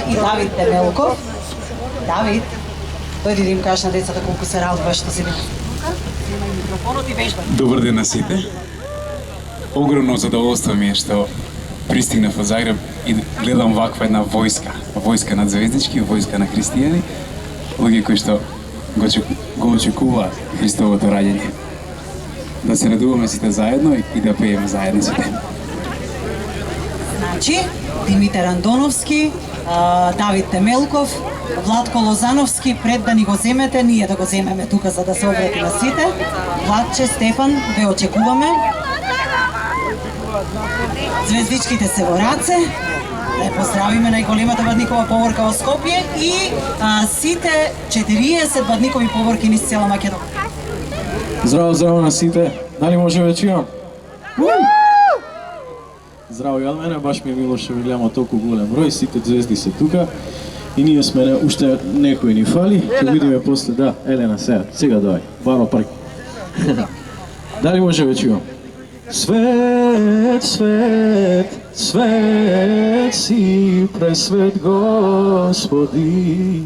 и Давид Темелков. Давид, дојди да им кажеш на децата колку се радува што си микрофонот и вежба. Добар ден на сите. Огромно задоволство ми е што пристигнав во Загреб и гледам ваква една војска на звездички, војска на христијани, луѓе кои што го очекуваат Христовото раѓање. Да се радуваме сите заедно и да пееме заедно сите. Значи, Димитар Андоновски, Давид Темелков, Владко Лозановски, пред да ни го земете, ние да го земеме тука за да се обрати на сите. Владче, Стефан, ве очекуваме. Звездичките се во раце. Да ја поздравиме најголемата бадникова поворка во Скопје и сите 40 бадникови поворки низ цела Македонија. Здраво, здраво на сите. Дали може веќе имам? Здраво и од мене, баш ми е мило што ви гледам толку голем број, сите звезди се тука и ние сме уште некои ни фали, ќе видиме после, да, Елена сега доаѓа, баро парк. Дали може веќе имам? Свет, свет, свет си, пресвет Господи.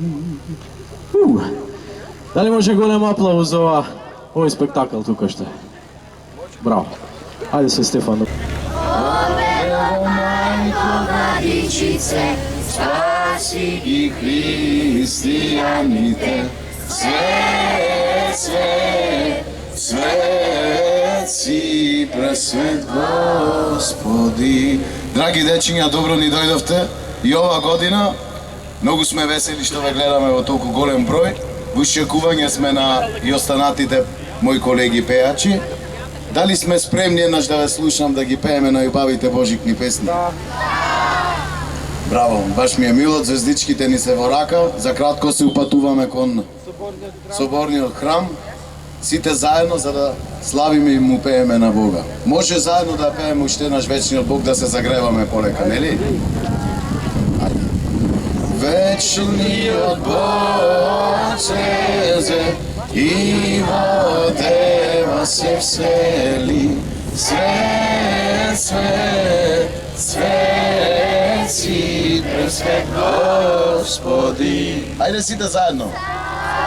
Дали може голем аплауз за овој спектакл тука што е? Браво. Ајде се, Стефан. Владичице, спаси ги християните. Свет, свет, свет си, пресвет Господи. Драги дечиња, добро ни дојдовте и ова година. Многу сме весели што ве гледаме во толку голем број. Во очекување сме на и останатите мои колеги пејачи. Дали сме спремни еднаш да ве слушам да ги пееме најубавите божикни песни? Браво, баш ми е мило, звездичките ни се во рака, за кратко се упатуваме кон Соборниот храм, сите заедно за да славиме и му пееме на Бога. Може заедно да пееме уште наш вечниот Бог, да се загреваме полека, нели? Вечниот Бог слезе и во Дева се всели. Свет, свет, свет си, пресвет Господи. Ајде сите заедно.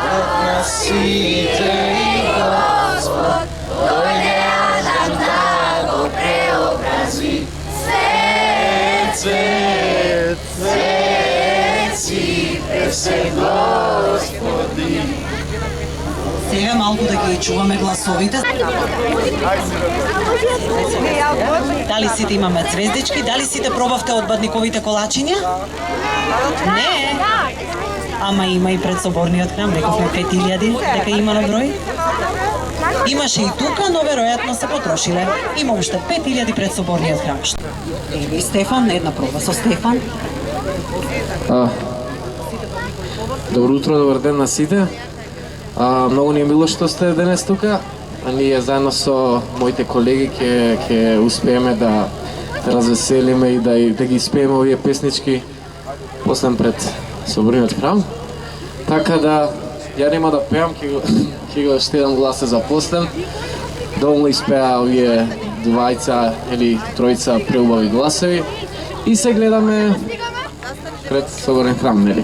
Пред на сите и Господ, дојде Адам да го преобрази. Свет, свет, свет си, пресвет Господи. Сега малку да ги чуваме гласовите. Дали сите имаме звездички? Дали сите пробавте од бадниковите колачиња? Не. Ама има и пред Соборниот храм, рековме 5000 дека има на број. Имаше и тука, но веројатно се потрошиле. Има уште 5000 пред Соборниот храм. Еви Стефан, една проба со Стефан. Добро утро, добар ден на сите. Многу ни е мило што сте денес тука. Ние заедно со моите колеги ќе успееме да развеселиме и да ги испееме овие песнички после пред Соборниот храм. Така да ја нема да пеам, ќе го штедам гласа за после. Доволно испеа овие двајца или тројца преубави гласови и се гледаме пред Соборниот храм, нели?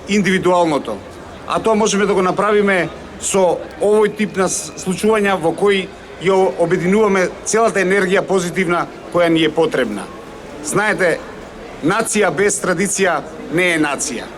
Индивидуалното. А тоа можеме да го направиме со овој тип на случувања во кои ја обединуваме целата енергија позитивна која ни е потребна. Знаете, нација без традиција не е нација.